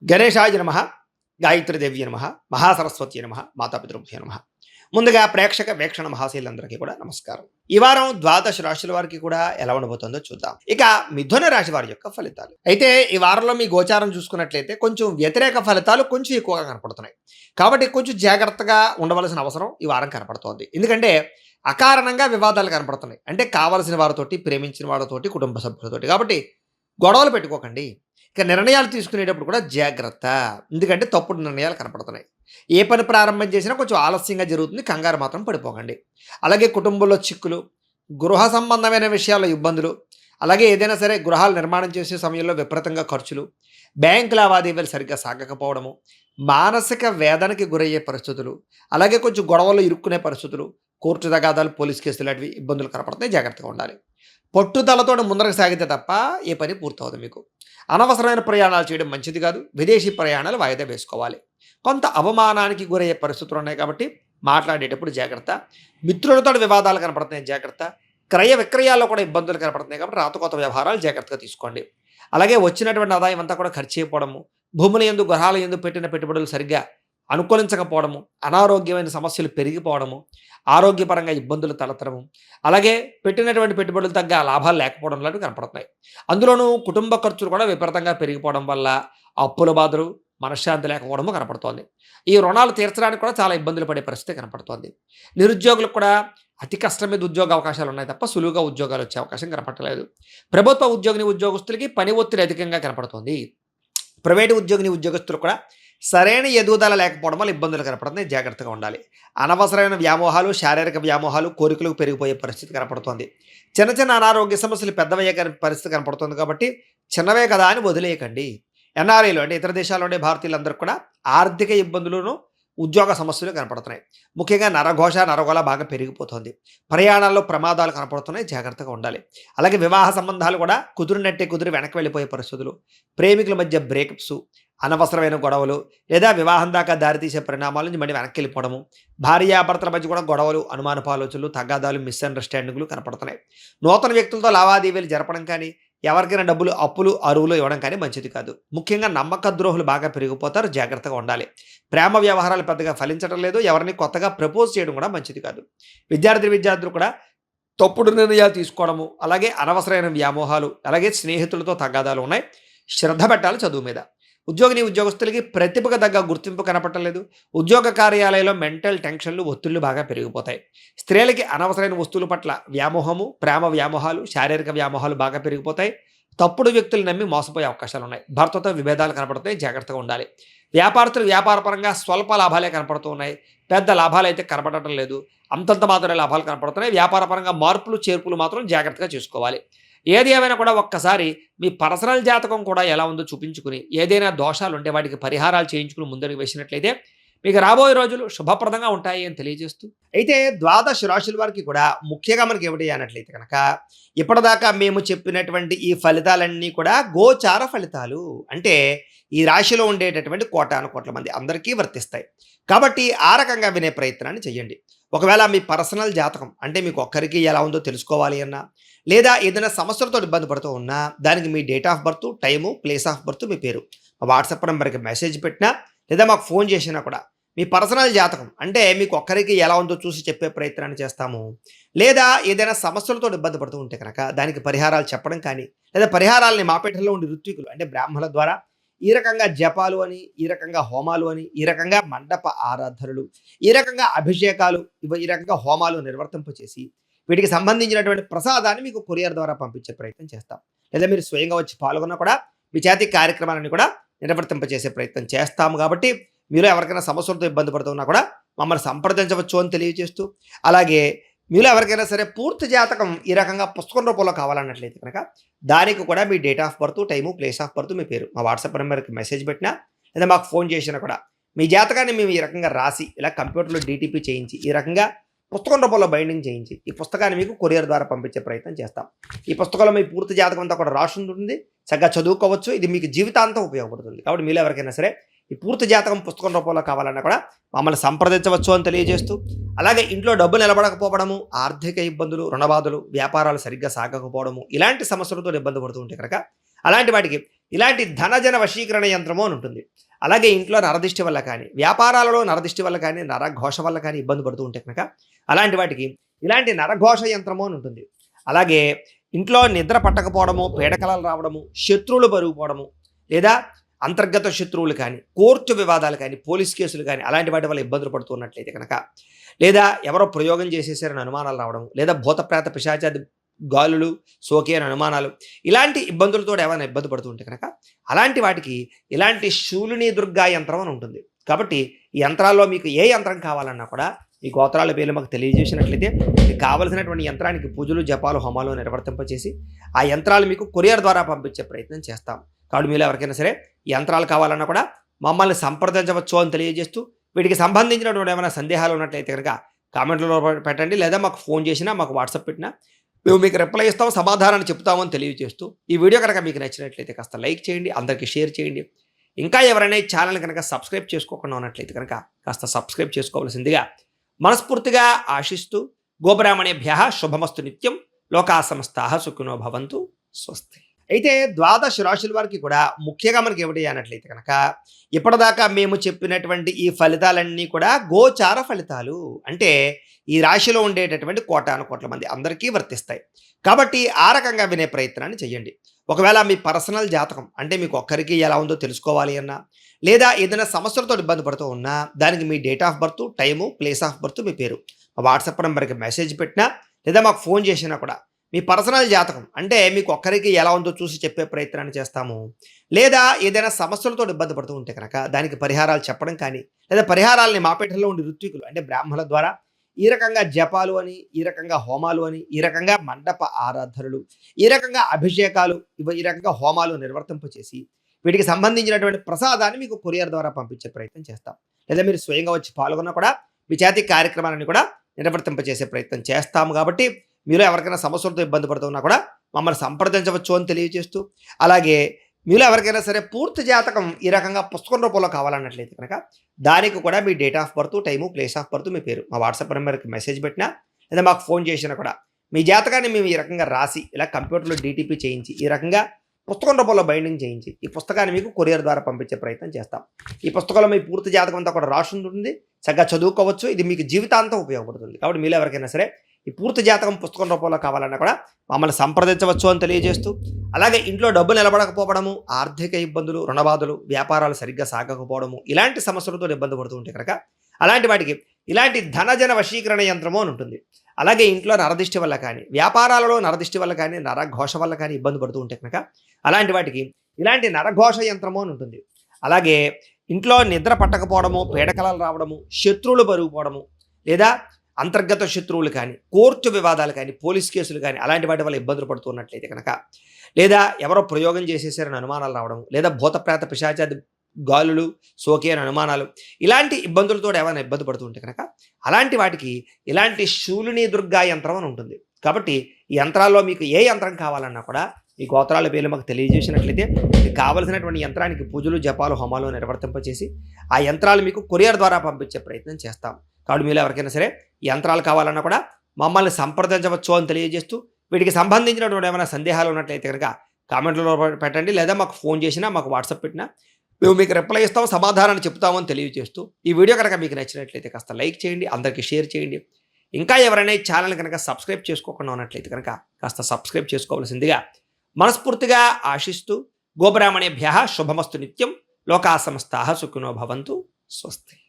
గణేశాయ నమః, గాయత్రీదేవ్య నమః, మహాసరస్వతి నమః, మాతాపితృభ్యో నమః. ముందుగా ప్రేక్షక వీక్షణ మహాశీలందరికీ కూడా నమస్కారం. ఈ వారం ద్వాదశ రాశుల వారికి కూడా ఎలా ఉండబోతుందో చూద్దాం. ఇక మిథున రాశి వారి యొక్క ఫలితాలు. అయితే ఈ వారంలో మీ గోచారం చూసుకున్నట్లయితే కొంచెం వ్యతిరేక ఫలితాలు కొంచెం ఎక్కువగా కనపడుతున్నాయి. కాబట్టి కొంచెం జాగ్రత్తగా ఉండవలసిన అవసరం ఈ వారం కనపడుతోంది. ఎందుకంటే అకారణంగా వివాదాలు కనపడుతున్నాయి. అంటే కావలసిన వారితోటి, ప్రేమించిన వాళ్ళతోటి, కుటుంబ సభ్యులతోటి. కాబట్టి గొడవలు పెట్టుకోకండి. ఇక నిర్ణయాలు తీసుకునేటప్పుడు కూడా జాగ్రత్త. ఎందుకంటే తప్పుడు నిర్ణయాలు కనపడుతున్నాయి. ఏ పని ప్రారంభం చేసినా కొంచెం ఆలస్యంగా జరుగుతుంది. కంగారు మాత్రం పడిపోకండి. అలాగే కుటుంబంలో చిక్కులు, గృహ సంబంధమైన విషయాల్లో ఇబ్బందులు, అలాగే ఏదైనా సరే గృహాలు నిర్మాణం చేసే సమయంలో విపరీతంగా ఖర్చులు, బ్యాంకు లావాదేవీలు సరిగ్గా సాగకపోవడము, మానసిక వేదనకి గురయ్యే పరిస్థితులు, అలాగే కొంచెం గొడవల్లో ఇరుక్కునే పరిస్థితులు, కోర్టు తగాదాలు, పోలీస్ కేసులు లాంటివి ఇబ్బందులు కనపడుతున్నాయి. జాగ్రత్తగా ఉండాలి. పట్టుదలతో ముందరకు సాగితే తప్ప ఏ పని పూర్తవదు. మీకు అనవసరమైన ప్రయాణాలు చేయడం మంచిది కాదు. విదేశీ ప్రయాణాలు వాయిదా వేసుకోవాలి. కొంత అవమానానికి గురయ్యే పరిస్థితులు ఉన్నాయి కాబట్టి మాట్లాడేటప్పుడు జాగ్రత్త. మిత్రులతో వివాదాలు కనపడుతున్నాయి, జాగ్రత్త. క్రయ విక్రయాల్లో కూడా ఇబ్బందులు కనపడుతున్నాయి కాబట్టి రాతకోత వ్యవహారాలు జాగ్రత్తగా తీసుకోండి. అలాగే వచ్చినటువంటి ఆదాయం అంతా కూడా ఖర్చు అయిపోవడము, భూముల యందు, గృహాల యందు పెట్టిన పెట్టుబడులు సరిగ్గా అనుకూలించకపోవడము, అనారోగ్యమైన సమస్యలు పెరిగిపోవడము, ఆరోగ్యపరంగా ఇబ్బందులు తలెత్తడము, అలాగే పెట్టినటువంటి పెట్టుబడులు తగ్గ లాభాలు లేకపోవడం లాంటివి కనపడుతున్నాయి. అందులోనూ కుటుంబ ఖర్చులు కూడా విపరీతంగా పెరిగిపోవడం వల్ల అప్పుల బాధలు, మనశ్శాంతి లేకపోవడము కనపడుతోంది. ఈ రుణాలు తీర్చడానికి కూడా చాలా ఇబ్బందులు పడే పరిస్థితి కనపడుతోంది. నిరుద్యోగులకు కూడా అతి కష్టం మీద ఉద్యోగ అవకాశాలు ఉన్నాయి తప్ప సులువుగా ఉద్యోగాలు వచ్చే అవకాశం కనపడలేదు. ప్రభుత్వ ఉద్యోగస్తులకి పని ఒత్తిడి అధికంగా కనపడుతోంది. ప్రైవేటు ఉద్యోగస్తులు కూడా సరైన ఎదుగుదల లేకపోవడం వల్ల ఇబ్బందులు కనపడుతున్నాయి. జాగ్రత్తగా ఉండాలి. అనవసరమైన వ్యామోహాలు, శారీరక వ్యామోహాలు, కోరికలకు పెరిగిపోయే పరిస్థితి కనపడుతోంది. చిన్న చిన్న అనారోగ్య సమస్యలు పెద్దవయ్యే పరిస్థితి కనపడుతుంది కాబట్టి చిన్నవే కదా అని వదిలేయకండి. ఎన్ఆర్ఐలు అంటే ఇతర దేశాల్లో ఉండే భారతీయులందరూ కూడా ఆర్థిక ఇబ్బందులను, ఉద్యోగ సమస్యలు కనపడుతున్నాయి. ముఖ్యంగా నరఘోష, నరగోళ బాగా పెరిగిపోతుంది. ప్రయాణాల్లో ప్రమాదాలు కనపడుతున్నాయి. జాగ్రత్తగా ఉండాలి. అలాగే వివాహ సంబంధాలు కూడా కుదిరి వెనక్కి వెళ్ళిపోయే పరిస్థితులు, ప్రేమికుల మధ్య బ్రేకప్స్, అనవసరమైన గొడవలు, లేదా వివాహం దాకా దారితీసే పరిణామాల నుంచి మళ్ళీ వెనక్కి వెళ్ళిపోవడము, భార్యాభర్తల మధ్య కూడా గొడవలు, అనుమానపు ఆలోచనలు, తగాదాలు, మిస్అండర్స్టాండింగ్లు కనపడుతున్నాయి. నూతన వ్యక్తులతో లావాదేవీలు జరపడం కానీ, ఎవరికైనా డబ్బులు, అప్పులు, అరువులు ఇవ్వడం కానీ మంచిది కాదు. ముఖ్యంగా నమ్మక ద్రోహులు బాగా పెరిగిపోతారు. జాగ్రత్తగా ఉండాలి. ప్రేమ వ్యవహారాలు పెద్దగా ఫలించడం లేదు. ఎవరిని కొత్తగా ప్రపోజ్ చేయడం కూడా మంచిది కాదు. విద్యార్థులు కూడా తప్పుడు నిర్ణయాలు తీసుకోవడము, అలాగే అనవసరమైన వ్యామోహాలు, అలాగే స్నేహితులతో తగాదాలు ఉన్నాయి. శ్రద్ధ పెట్టాలి చదువు మీద. ఉద్యోగస్తులకి ప్రతిభకు తగ్గ గుర్తింపు కనపడలేదు. ఉద్యోగ కార్యాలయంలో మెంటల్ టెన్షన్లు, ఒత్తిళ్లు బాగా పెరిగిపోతాయి. స్త్రీలకి అనవసరమైన వస్తువుల పట్ల వ్యామోహము, ప్రేమ వ్యామోహాలు, శారీరక వ్యామోహాలు బాగా పెరిగిపోతాయి. తప్పుడు వ్యక్తులు నమ్మి మోసపోయే అవకాశాలు ఉన్నాయి. భర్తతో విభేదాలు కనపడుతాయి. జాగ్రత్తగా ఉండాలి. వ్యాపారస్తులు వ్యాపారపరంగా స్వల్ప లాభాలే కనపడుతూ ఉన్నాయి. పెద్ద లాభాలు అయితే కనపడటం లేదు. అంతంత మాత్రమే లాభాలు కనపడుతున్నాయి. వ్యాపారపరంగా మార్పులు, చేర్పులు మాత్రం జాగ్రత్తగా చేసుకోవాలి. ఏది ఏమైనా కూడా ఒక్కసారి మీ పర్సనల్ జాతకం కూడా ఎలా ఉందో చూపించుకుని, ఏదైనా దోషాలు ఉంటే వాటికి పరిహారాలు చేయించుకుని ముందరికి వేసినట్లయితే మీకు రాబోయే రోజులు శుభప్రదంగా ఉంటాయి అని తెలియజేస్తూ, అయితే ద్వాదశ రాశుల వారికి కూడా ముఖ్యంగా మనకి ఏమిటి అన్నట్లయితే కనుక ఇప్పటిదాకా మేము చెప్పినటువంటి ఈ ఫలితాలన్నీ కూడా గోచార ఫలితాలు. అంటే ఈ రాశిలో ఉండేటటువంటి కోటాను కోట్ల మంది అందరికీ వర్తిస్తాయి. కాబట్టి ఆ రకంగా వినే ప్రయత్నాన్ని చేయండి. ఒకవేళ మీ పర్సనల్ జాతకం అంటే మీకు ఒక్కరికి ఎలా ఉందో తెలుసుకోవాలి అన్నా, లేదా ఏదైనా సమస్యలతో ఇబ్బంది పడుతూ ఉన్నా, దానికి మీ date of birth, time, place of birth, మీ పేరు మా వాట్సాప్ నెంబర్కి మెసేజ్ పెట్టినా, లేదా మాకు ఫోన్ చేసినా కూడా మీ పర్సనల్ జాతకం అంటే మీకు ఒక్కరికి ఎలా ఉందో చూసి చెప్పే ప్రయత్నాన్ని చేస్తాము. లేదా ఏదైనా సమస్యలతో ఇబ్బంది పడుతూ ఉంటే కనుక దానికి పరిహారాలు చెప్పడం కానీ, లేదా పరిహారాలని మాపేటలో ఉండే ఋత్వికులు అంటే బ్రాహ్మణుల ద్వారా ఈ రకంగా జపాలు అని, ఈ రకంగా హోమాలు అని, ఈ రకంగా మండప ఆరాధనలు, ఈ రకంగా అభిషేకాలు, ఈ రకంగా హోమాలు నిర్వర్తింపచేసి వీటికి సంబంధించినటువంటి ప్రసాదాన్ని మీకు కొరియర్ ద్వారా పంపించే ప్రయత్నం చేస్తాం. లేదా మీరు స్వయంగా వచ్చి పాల్గొన్నా కూడా మీ చేతి కార్యక్రమాలను కూడా నిర్వర్తింపచేసే ప్రయత్నం చేస్తాము. కాబట్టి మీరు ఎవరికైనా సమస్యలతో ఇబ్బంది పడుతున్నా కూడా మమ్మల్ని సంప్రదించవచ్చు అని తెలియజేస్తూ, అలాగే మీలో ఎవరికైనా సరే పూర్తి జాతకం ఈ రకంగా పుస్తకం రూపంలో కావాలన్నట్లయితే కనుక దానికి కూడా మీ date of birth, time, place of birth, మీ పేరు మా వాట్సాప్ నెంబర్కి మెసేజ్ పెట్టినా, లేదా మాకు ఫోన్ చేసినా కూడా మీ జాతకాన్ని మేము ఈ రకంగా రాసి ఇలా కంప్యూటర్లో డీటీపీ చేయించి ఈ రకంగా పుస్తకం రూపంలో బైండింగ్ చేయించి ఈ పుస్తకాన్ని మీకు కొరియర్ ద్వారా పంపించే ప్రయత్నం చేస్తాం. ఈ పుస్తకంలో మీ పూర్తి జాతకం అంతా కూడా రాసి ఉంటుంది. చక్కగా చదువుకోవచ్చు. ఇది మీకు జీవితాంతం ఉపయోగపడుతుంది. కాబట్టి మీలో ఎవరికైనా సరే ఈ పూర్తి జాతకం పుస్తకం రూపంలో కావాలన్నా కూడా మమ్మల్ని సంప్రదించవచ్చు అని తెలియజేస్తూ, అలాగే ఇంట్లో డబ్బులు నిలబడకపోవడము, ఆర్థిక ఇబ్బందులు, రుణబాధలు, వ్యాపారాలు సరిగ్గా సాగకపోవడము, ఇలాంటి సమస్యలతో ఇబ్బంది పడుతూ ఉంటే కనుక అలాంటి వాటికి ఇలాంటి ధనజన వశీకరణ యంత్రము అని ఉంటుంది. అలాగే ఇంట్లో నరదిష్టి వల్ల కానీ, వ్యాపారాలలో నరదిష్టి వల్ల కానీ, నరఘోష వల్ల కానీ ఇబ్బంది పడుతూ ఉంటే కనుక అలాంటి వాటికి ఇలాంటి నరఘోష యంత్రము అని ఉంటుంది. అలాగే ఇంట్లో నిద్ర పట్టకపోవడము, పీడకలలు రావడము, శత్రువులు పెరిగిపోవడము, లేదా అంతర్గత శత్రువులు కానీ, కోర్టు వివాదాలు కానీ, పోలీస్ కేసులు కానీ అలాంటి వాటి వల్ల ఇబ్బందులు పడుతూ ఉన్నట్లయితే కనుక, లేదా ఎవరో ప్రయోగం చేసేసారని అనుమానాలు రావడం, లేదా భూతప్రేత పిశాచాది గాలులు సోకే అని అనుమానాలు, ఇలాంటి ఇబ్బందులతో ఏమైనా ఇబ్బంది పడుతూ ఉంటే కనుక అలాంటి వాటికి ఇలాంటి శూలిని దుర్గా యంత్రం అని ఉంటుంది. కాబట్టి ఈ యంత్రాల్లో మీకు ఏ యంత్రం కావాలన్నా కూడా ఈ గోత్రాల పేర్లు మాకు తెలియజేసినట్లయితే మీకు కావలసినటువంటి యంత్రానికి పూజలు, జపాలు, హోమాలు నిర్వర్తింపచేసి ఆ యంత్రాలు మీకు కొరియర్ ద్వారా పంపించే ప్రయత్నం చేస్తాం. కాబట్టి మీరు ఎవరికైనా సరే ఈ యంత్రాలు కావాలన్నా కూడా మమ్మల్ని సంప్రదించవచ్చు అని తెలియజేస్తూ, వీటికి సంబంధించినటువంటి ఏమైనా సందేహాలు ఉన్నట్లయితే కనుక కామెంట్లలో పెట్టండి, లేదా మాకు ఫోన్ చేసినా, మాకు వాట్సాప్ పెట్టినా మేము మీకు రిప్లై ఇస్తాం, సమాధానాన్ని చెప్తామని తెలియజేస్తూ, ఈ వీడియో కనుక మీకు నచ్చినట్లయితే కాస్త లైక్ చేయండి, అందరికీ షేర్ చేయండి. ఇంకా ఎవరైనా ఈ ఛానల్ కనుక సబ్స్క్రైబ్ చేసుకోకుండా ఉన్నట్లయితే కనుక కాస్త సబ్స్క్రైబ్ చేసుకోవాల్సిందిగా మనస్ఫూర్తిగా ఆశిస్తూ, గోబ్రాహ్మణేభ్యః శుభమస్తు నిత్యం, లోకా సమస్తాః సుఖినో భవంతు, స్వస్తి. అయితే ద్వాదశ రాశుల వారికి కూడా ముఖ్యంగా మనకి ఏమిటి అన్నట్లయితే కనుక ఇప్పటిదాకా మేము చెప్పినటువంటి ఈ ఫలితాలన్నీ కూడా గోచార ఫలితాలు. అంటే ఈ రాశిలో ఉండేటటువంటి కోటాను కోట్ల మంది అందరికీ వర్తిస్తాయి. కాబట్టి ఆ రకంగా వినే ప్రయత్నాన్ని చేయండి. ఒకవేళ మీ పర్సనల్ జాతకం అంటే మీకు ఒక్కరికి ఎలా ఉందో తెలుసుకోవాలి అన్నా, లేదా ఏదైనా సమస్యలతో ఇబ్బంది పడుతూ ఉన్నా, దానికి మీ date of birth, time, place of birth, మీ పేరు మా వాట్సాప్ నెంబర్కి మెసేజ్ పెట్టినా, లేదా మాకు ఫోన్ చేసినా కూడా మీ పర్సనల్ జాతకం అంటే మీకు ఒక్కరికి ఎలా ఉందో చూసి చెప్పే ప్రయత్నాన్ని చేస్తాము. లేదా ఏదైనా సమస్యలతో ఇబ్బంది పడుతూ ఉంటే కనుక దానికి పరిహారాలు చెప్పడం కానీ, లేదా పరిహారాలని మాపేటలో ఉండే ఋత్వికులు అంటే బ్రాహ్మణుల ద్వారా ఈ రకంగా జపాలు అని, ఈ రకంగా హోమాలు అని, ఈ రకంగా మండప ఆరాధనలు, ఈ రకంగా అభిషేకాలు, ఈ రకంగా హోమాలు నిర్వర్తింపచేసి వీటికి సంబంధించినటువంటి ప్రసాదాన్ని మీకు కొరియర్ ద్వారా పంపించే ప్రయత్నం చేస్తాం. లేదా మీరు స్వయంగా వచ్చి పాల్గొన్నా కూడా మీ చేతి కార్యక్రమాలను కూడా నిర్వర్తింపచేసే ప్రయత్నం చేస్తాము. కాబట్టి మీలో ఎవరికైనా సమస్యలతో ఇబ్బంది పడుతున్నా కూడా మమ్మల్ని సంప్రదించవచ్చు అని తెలియజేస్తూ, అలాగే మీలో ఎవరికైనా సరే పూర్తి జాతకం ఈ రకంగా పుస్తకం రూపంలో కావాలన్నట్లయితే కనుక దానికి కూడా మీ date of birth, time, place of birth, మీ పేరు మా వాట్సాప్ నెంబర్కి మెసేజ్ పెట్టినా, లేదా మాకు ఫోన్ చేసినా కూడా మీ జాతకాన్ని మేము ఈ రకంగా రాసి ఇలా కంప్యూటర్లో డీటీపీ చేయించి ఈ రకంగా పుస్తకం రూపంలో బైండింగ్ చేయించి ఈ పుస్తకాన్ని మీకు కొరియర్ ద్వారా పంపించే ప్రయత్నం చేస్తాం. ఈ పుస్తకంలో మీ పూర్తి జాతకం అంతా కూడా రాసి ఉంటుంది, చక్కగా చదువుకోవచ్చు. ఇది మీకు జీవితాంతం ఉపయోగపడుతుంది. కాబట్టి మీలో ఎవరికైనా సరే ఈ పూర్తి జాతకం పుస్తకం రూపంలో కావాలన్నా కూడా మమ్మల్ని సంప్రదించవచ్చు అని తెలియజేస్తూ, అలాగే ఇంట్లో డబ్బు నిలబడకపోవడము, ఆర్థిక ఇబ్బందులు, రుణబాధలు, వ్యాపారాలు సరిగ్గా సాగకపోవడము, ఇలాంటి సమస్యలతో ఇబ్బంది పడుతూ ఉంటే కనుక అలాంటి వాటికి ఇలాంటి ధనజన వశీకరణ యంత్రము అని ఉంటుంది. అలాగే ఇంట్లో నరదిష్టి వల్ల కానీ, వ్యాపారాలలో నరదిష్టి వల్ల కానీ, నరఘోష వల్ల కానీ ఇబ్బంది పడుతూ ఉంటే కనుక అలాంటి వాటికి ఇలాంటి నరఘోష యంత్రము అని ఉంటుంది. అలాగే ఇంట్లో నిద్ర పట్టకపోవడము, పీడకలలు రావడము, శత్రువులు పెరిగిపోవడము, లేదా అంతర్గత శత్రువులు కానీ, కోర్టు వివాదాలు కానీ, పోలీస్ కేసులు కానీ అలాంటి వాటి వల్ల ఇబ్బందులు పడుతున్నట్లయితే కనుక, లేదా ఎవరో ప్రయోగం చేసేసారని అనుమానాలు రావడం, లేదా భూతప్రేత పిశాచాది గాలులు సోకే అని అనుమానాలు, ఇలాంటి ఇబ్బందులతో ఏమైనా ఇబ్బంది పడుతూ ఉంటే కనుక అలాంటి వాటికి ఇలాంటి శూలిని దుర్గా యంత్రం అని ఉంటుంది. కాబట్టి ఈ యంత్రాల్లో మీకు ఏ యంత్రం కావాలన్నా కూడా ఈ గోత్రాల పేర్లు మాకు తెలియజేసినట్లయితే మీకు కావలసినటువంటి యంత్రానికి పూజలు, జపాలు, హోమాలు నిర్వర్తింపచేసి ఆ యంత్రాలు మీకు కొరియర్ ద్వారా పంపించే ప్రయత్నం చేస్తాం. కాబట్టి మీలో ఎవరికైనా సరే ఈ యంత్రాలు కావాలన్నా కూడా మమ్మల్ని సంప్రదించవచ్చు అని తెలియజేస్తూ, వీటికి సంబంధించినటువంటి ఏమైనా సందేహాలు ఉన్నట్లయితే కనుక కామెంట్లలో పెట్టండి, లేదా మాకు ఫోన్ చేసినా, మాకు వాట్సాప్ పెట్టినా మేము మీకు రిప్లై ఇస్తాం, సమాధానాన్ని చెప్తామని తెలియజేస్తూ, ఈ వీడియో కనుక మీకు నచ్చినట్లయితే కాస్త లైక్ చేయండి, అందరికీ షేర్ చేయండి. ఇంకా ఎవరైనా ఈ ఛానల్ కనుక సబ్స్క్రైబ్ చేసుకోకుండా ఉన్నట్లయితే కనుక కాస్త సబ్స్క్రైబ్ చేసుకోవాల్సిందిగా మనస్ఫూర్తిగా ఆశిస్తూ, గోబ్రాహ్మణేభ్యః శుభమస్తు నిత్యం, లోకా సమస్తాః సుఖినో భవంతు, స్వస్తి.